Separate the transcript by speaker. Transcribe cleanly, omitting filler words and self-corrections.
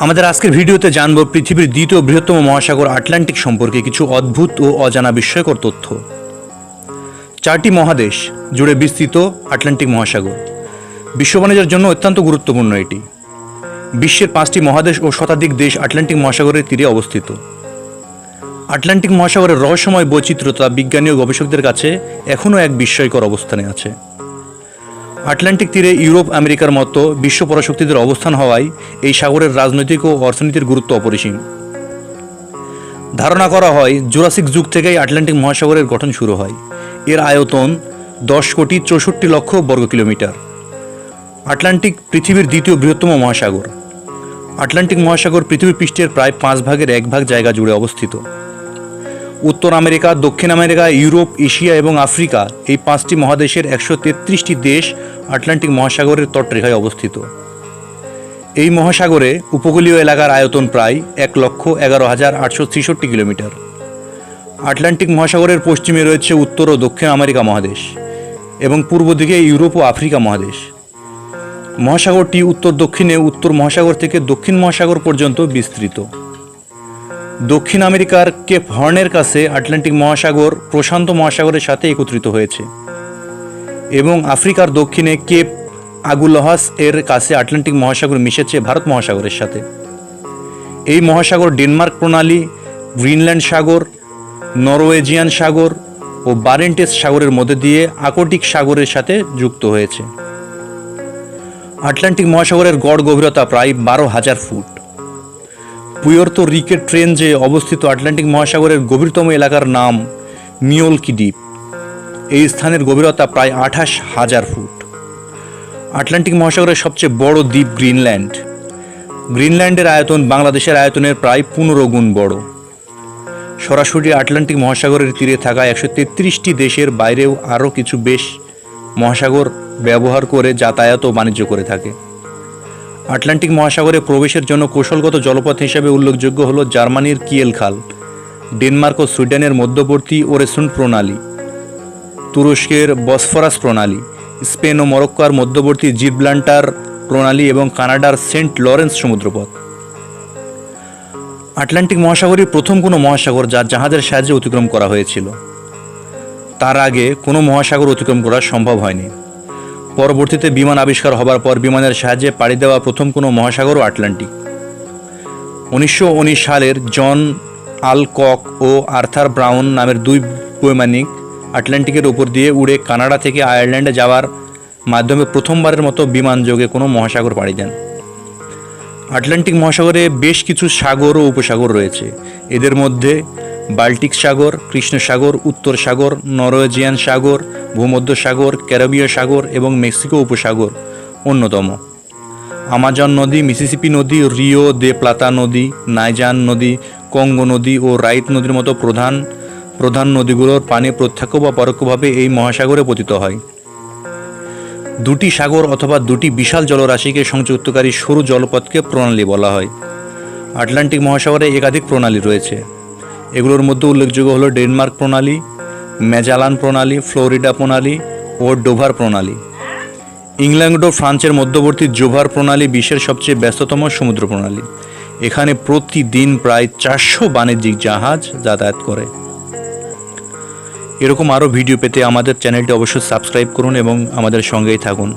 Speaker 1: আমাদের আজকের ভিডিওতে জানব পৃথিবীর দ্বিতীয় বৃহত্তম মহাসাগর আটলান্টিক সম্পর্কে কিছু অদ্ভুত ও অজানা বিস্ময়কর তথ্য। 4টি মহাদেশ জুড়ে বিস্তৃত আটলান্টিক মহাসাগর বিশ্ব বাণিজ্যের জন্য অত্যন্ত গুরুত্বপূর্ণ। এটি বিশ্বের 5টি মহাদেশ ও শতাধিক দেশ আটলান্টিক মহাসাগরের তীরে অবস্থিত। আটলান্টিক মহাসাগরের রহস্যময় বৈচিত্র্যতা বিজ্ঞানী ও গবেষকদের কাছে এখনও এক বিস্ময়কর অবস্থানে আছে। আটলান্টিক তীরে ইউরোপ আমেরিকার মতো বিশ্ব পরাশক্তিদের অবস্থান হওয়ায় এই সাগরের রাজনৈতিক ও অর্থনীতির গুরুত্ব অপরিসীম। ধারণা করা হয় জুরাসিক যুগ থেকেই আটলান্টিক মহাসাগরের গঠন শুরু হয়। এর আয়তন 10,64,00,000 বর্গ কিলোমিটার। আটলান্টিক পৃথিবীর দ্বিতীয় বৃহত্তম মহাসাগর। আটলান্টিক মহাসাগর পৃথিবীর পৃষ্ঠের প্রায় 5 ভাগের 1 ভাগ জায়গা জুড়ে অবস্থিত। উত্তর আমেরিকা, দক্ষিণ আমেরিকা, ইউরোপ, এশিয়া এবং আফ্রিকা এই 5টি মহাদেশের 133টি দেশ আটলান্টিক মহাসাগরের তটরেখায় অবস্থিত। এই মহাসাগরে উপকূলীয় এলাকার আয়তন প্রায় 1,11,863 কিলোমিটার। আটলান্টিক মহাসাগরের পশ্চিমে রয়েছে উত্তর ও দক্ষিণ আমেরিকা মহাদেশ এবং পূর্ব দিকে ইউরোপ ও আফ্রিকা মহাদেশ। মহাসাগরটি উত্তর দক্ষিণে উত্তর মহাসাগর থেকে দক্ষিণ মহাসাগর পর্যন্ত বিস্তৃত। দক্ষিণ আমেরিকার কেপ হর্নের কাছে আটলান্টিক মহাসাগর প্রশান্ত মহাসাগরের সাথে একত্রিত হয়েছে এবং আফ্রিকার দক্ষিণে কেপ আগুলহাস এর কাছে আটলান্টিক মহাসাগর মিশেছে ভারত মহাসাগরের সাথে। এই মহাসাগর ডেনমার্ক প্রণালী, গ্রিনল্যান্ড সাগর, নরওয়েজিয়ান সাগর ও বারেন্টেস সাগরের মধ্যে দিয়ে আর্কটিক সাগরের সাথে যুক্ত হয়েছে। আটলান্টিক মহাসাগরের গড় গভীরতা প্রায় 12,000 ফুট। পুয়ের্তো রিকের ট্রেঞ্জে অবস্থিত আটলান্টিক মহাসাগরের গভীরতম এলাকার নাম মিওলকি দ্বীপ। এই স্থানের গভীরতা প্রায় 28,000 ফুট। আটলান্টিক মহাসাগরের সবচেয়ে বড় দ্বীপ গ্রিনল্যান্ড। গ্রিনল্যান্ডের আয়তন বাংলাদেশের আয়তনের প্রায় 15 গুণ বড়। সরাসরি আটলান্টিক মহাসাগরের তীরে থাকা 133টি দেশের বাইরেও আরও কিছু বেশ মহাসাগর ব্যবহার করে যাতায়াত ও বাণিজ্য করে থাকে। আটলান্টিক মহাসাগরে প্রবেশের জন্য কৌশলগত জলপথ হিসেবে উল্লেখযোগ্য হল জার্মানির কিয়েল খাল, ডেনমার্ক ও সুইডেনের মধ্যবর্তী ওরেসুন্ড প্রণালী, তুরস্কের বসফরাস প্রণালী, স্পেন ও মরক্কোর মধ্যবর্তী জিব্রাল্টার প্রণালী এবং কানাডার সেন্ট লরেন্স সমুদ্রপথ। আটলান্টিক মহাসাগরই প্রথম কোনো মহাসাগর যা জাহাজের সাহায্যে অতিক্রম করা হয়েছিল। তার আগে কোনো মহাসাগর অতিক্রম করা সম্ভব হয়নি। পরবর্তীতে বিমান আবিষ্কার হবার পর বিমানের সাহায্যে পাড়ি দেওয়া প্রথম কোনো মহাসাগরও আটলান্টিক। 1919 সালের জন আলকক ও আর্থার ব্রাউন নামের 2 বৈমানিক আটলান্টিকের উপর দিয়ে উড়ে কানাডা থেকে আয়ারল্যান্ডে যাওয়ার মাধ্যমে প্রথমবারের মতো বিমানযোগে কোনো মহাসাগর পাড়ি দেন। আটলান্টিক মহাসাগরে বেশ কিছু সাগর ও উপসাগর রয়েছে। এদের মধ্যে বাল্টিক সাগর, কৃষ্ণ সাগর, উত্তর সাগর, নরওয়েজিয়ান সাগর, ভূমধ্য সাগর, ক্যারিবীয় সাগর এবং মেক্সিকো উপসাগর অন্যতম। আমাজন নদী, মিসিসিপি নদী, রিও দে প্লাতা নদী, নাইজার নদী, কঙ্গো নদী ও রাইট নদীর মতো প্রধান নদীগুলোর পানি প্রত্যক্ষ বা পরোক্ষভাবে এই মহাসাগরে পতিত হয়। 2টি সাগর অথবা 2টি বিশাল জলরাশিকে সংযুক্তকারী সরু জলপথকে প্রণালী বলা হয়। আটলান্টিক মহাসাগরে একাধিক প্রণালী রয়েছে। এগুলোর মধ্যে উল্লেখযোগ্য হল ডেনমার্ক প্রণালী, ম্যাজালান প্রণালী, ফ্লোরিডা প্রণালী ও ডোভার প্রণালী। ইংল্যান্ড ও ফ্রান্সের মধ্যবর্তী জোভার প্রণালী বিশ্বের সবচেয়ে ব্যস্ততম সমুদ্র প্রণালী। এখানে প্রতিদিন প্রায় 400 বাণিজ্যিক জাহাজ যাতায়াত করে। এরকম আরও ভিডিও পেতে আমাদের চ্যানেলটি অবশ্যই সাবস্ক্রাইব করুন এবং আমাদের সঙ্গেই থাকুন।